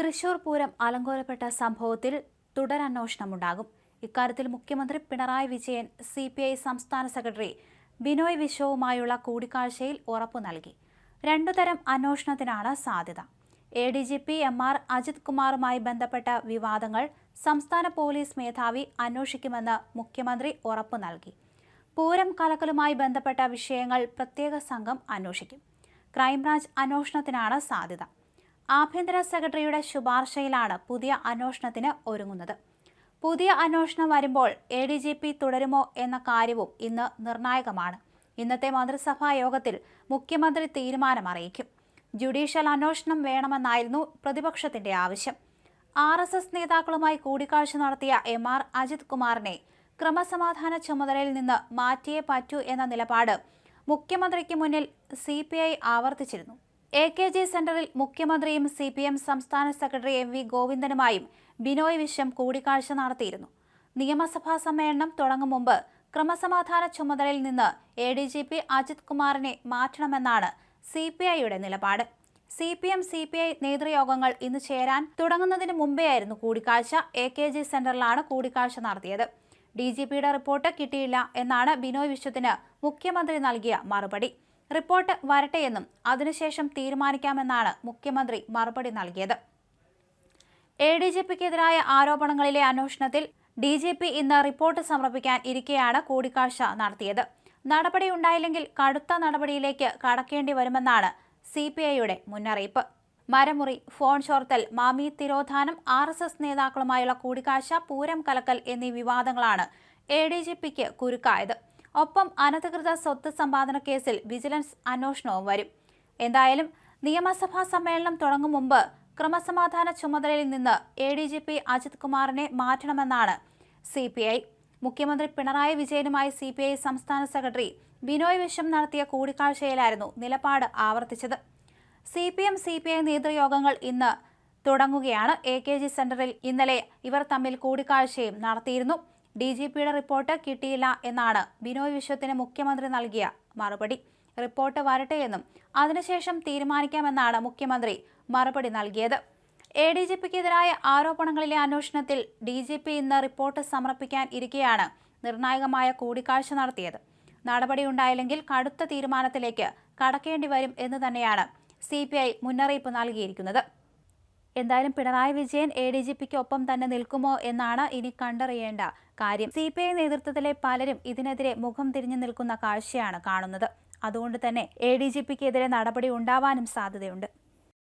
തൃശൂർ പൂരം അലങ്കോലപ്പെട്ട സംഭവത്തിൽ തുടരന്വേഷണമുണ്ടാകും. ഇക്കാര്യത്തിൽ മുഖ്യമന്ത്രി പിണറായി വിജയൻ CPI സംസ്ഥാന സെക്രട്ടറി ബിനോയ് വിശ്വവുമായുള്ള കൂടിക്കാഴ്ചയിൽ ഉറപ്പു നൽകി. രണ്ടുതരം അന്വേഷണത്തിനാണ് സാധ്യത. ADGP MR അജിത് കുമാറുമായി ബന്ധപ്പെട്ട വിവാദങ്ങൾ സംസ്ഥാന പോലീസ് മേധാവി അന്വേഷിക്കുമെന്ന് മുഖ്യമന്ത്രി ഉറപ്പു നൽകി. പൂരം കലക്കലുമായി ബന്ധപ്പെട്ട വിഷയങ്ങൾ പ്രത്യേക സംഘം അന്വേഷിക്കും. ക്രൈംബ്രാഞ്ച് അന്വേഷണത്തിനാണ് സാധ്യത. ആഭ്യന്തര സെക്രട്ടറിയുടെ ശുപാർശയിലാണ് പുതിയ അന്വേഷണത്തിന് ഒരുങ്ങുന്നത്. പുതിയ അന്വേഷണം വരുമ്പോൾ ADGP തുടരുമോ എന്ന കാര്യവും ഇന്ന് നിർണായകമാണ്. ഇന്നത്തെ മന്ത്രിസഭാ യോഗത്തിൽ മുഖ്യമന്ത്രി തീരുമാനമറിയിക്കും. ജുഡീഷ്യൽ അന്വേഷണം വേണമെന്നായിരുന്നു പ്രതിപക്ഷത്തിന്റെ ആവശ്യം. RSS നേതാക്കളുമായി കൂടിക്കാഴ്ച നടത്തിയ MR അജിത് കുമാറിനെ ക്രമസമാധാന ചുമതലയിൽ നിന്ന് മാറ്റിയേ പറ്റൂ എന്ന നിലപാട് മുഖ്യമന്ത്രിക്ക് മുന്നിൽ CPI ആവർത്തിച്ചിരുന്നു. AKG സെന്ററിൽ മുഖ്യമന്ത്രിയും CPM സംസ്ഥാന സെക്രട്ടറി MV ഗോവിന്ദനുമായും ബിനോയ് വിശ്വം കൂടിക്കാഴ്ച നടത്തിയിരുന്നു. നിയമസഭാ സമ്മേളനം തുടങ്ങും മുമ്പ് ക്രമസമാധാന ചുമതലയിൽ നിന്ന് ADGP അജിത് കുമാറിനെ മാറ്റണമെന്നാണ് CPIയുടെ നിലപാട്. CPI നേതൃയോഗങ്ങൾ ഇന്ന് ചേരാൻ തുടങ്ങുന്നതിന് മുമ്പെയായിരുന്നു കൂടിക്കാഴ്ച. AKG സെന്ററിലാണ് കൂടിക്കാഴ്ച നടത്തിയത്. DGPയുടെ റിപ്പോർട്ട് കിട്ടിയില്ല എന്നാണ് ബിനോയ് വിശ്വത്തിന് മുഖ്യമന്ത്രി നൽകിയ മറുപടി. റിപ്പോർട്ട് വരട്ടെയെന്നും അതിനുശേഷം തീരുമാനിക്കാമെന്നാണ് മുഖ്യമന്ത്രി മറുപടി നൽകിയത്. ADGPക്കെതിരായ ആരോപണങ്ങളിലെ അന്വേഷണത്തിൽ DGP ഇന്ന് റിപ്പോർട്ട് സമർപ്പിക്കാൻ ഇരിക്കെയാണ് കൂടിക്കാഴ്ച നടത്തിയത്. നടപടിയുണ്ടായില്ലെങ്കിൽ കടുത്ത നടപടിയിലേക്ക് കടക്കേണ്ടി വരുമെന്നാണ് CPIയുടെ മുന്നറിയിപ്പ്. മരമുറി, ഫോൺ ചോർത്തൽ, മാമി തിരോധാനം, RSS നേതാക്കളുമായുള്ള കൂടിക്കാഴ്ച, പൂരം കലക്കൽ എന്നീ വിവാദങ്ങളാണ് ADGPക്ക് കുരുക്കായത്. ഒപ്പം അനധികൃത സ്വത്ത് സമ്പാദന കേസിൽ വിജിലൻസ് അന്വേഷണവും വരും. എന്തായാലും നിയമസഭാ സമ്മേളനം തുടങ്ങും മുമ്പ് ക്രമസമാധാന ചുമതലയിൽ നിന്ന് ADGP അജിത് കുമാറിനെ മാറ്റണമെന്നാണ് CPI. മുഖ്യമന്ത്രി പിണറായി വിജയനുമായി CPI സംസ്ഥാന സെക്രട്ടറി ബിനോയ് വിശ്വം നടത്തിയ കൂടിക്കാഴ്ചയിലായിരുന്നു നിലപാട് ആവർത്തിച്ചത്. CPI നേതൃയോഗങ്ങൾ ഇന്ന് തുടങ്ങുകയാണ്. AKG സെന്ററിൽ ഇന്നലെ ഇവർ തമ്മിൽ കൂടിക്കാഴ്ചയും നടത്തിയിരുന്നു. DGPയുടെ റിപ്പോർട്ട് കിട്ടിയില്ല എന്നാണ് ബിനോയ് വിശ്വത്തിന് മുഖ്യമന്ത്രി നൽകിയ മറുപടി. റിപ്പോർട്ട് വരട്ടെയെന്നും അതിനുശേഷം തീരുമാനിക്കാമെന്നാണ് മുഖ്യമന്ത്രി മറുപടി നൽകിയത്. ADGPക്കെതിരായ ആരോപണങ്ങളിലെ അന്വേഷണത്തിൽ DGP ഇന്ന് റിപ്പോർട്ട് സമർപ്പിക്കാൻ ഇരിക്കെയാണ് നിർണായകമായ കൂടിക്കാഴ്ച നടത്തിയത്. നടപടിയുണ്ടായില്ലെങ്കിൽ കടുത്ത തീരുമാനത്തിലേക്ക് കടക്കേണ്ടി വരും എന്ന് തന്നെയാണ് CPI മുന്നറിയിപ്പ് നൽകിയിരിക്കുന്നത്. എന്തായാലും പിണറായി വിജയൻ ADGPക്ക് ഒപ്പം തന്നെ നിൽക്കുമോ എന്നാണ് ഇനി കണ്ടറിയേണ്ട കാര്യം. CPI നേതൃത്വത്തിലെ പലരും ഇതിനെതിരെ മുഖം തിരിഞ്ഞു നിൽക്കുന്ന കാഴ്ചയാണ് കാണുന്നത്. അതുകൊണ്ട് തന്നെ ADGPക്കെതിരെ നടപടി ഉണ്ടാവാനും സാധ്യതയുണ്ട്.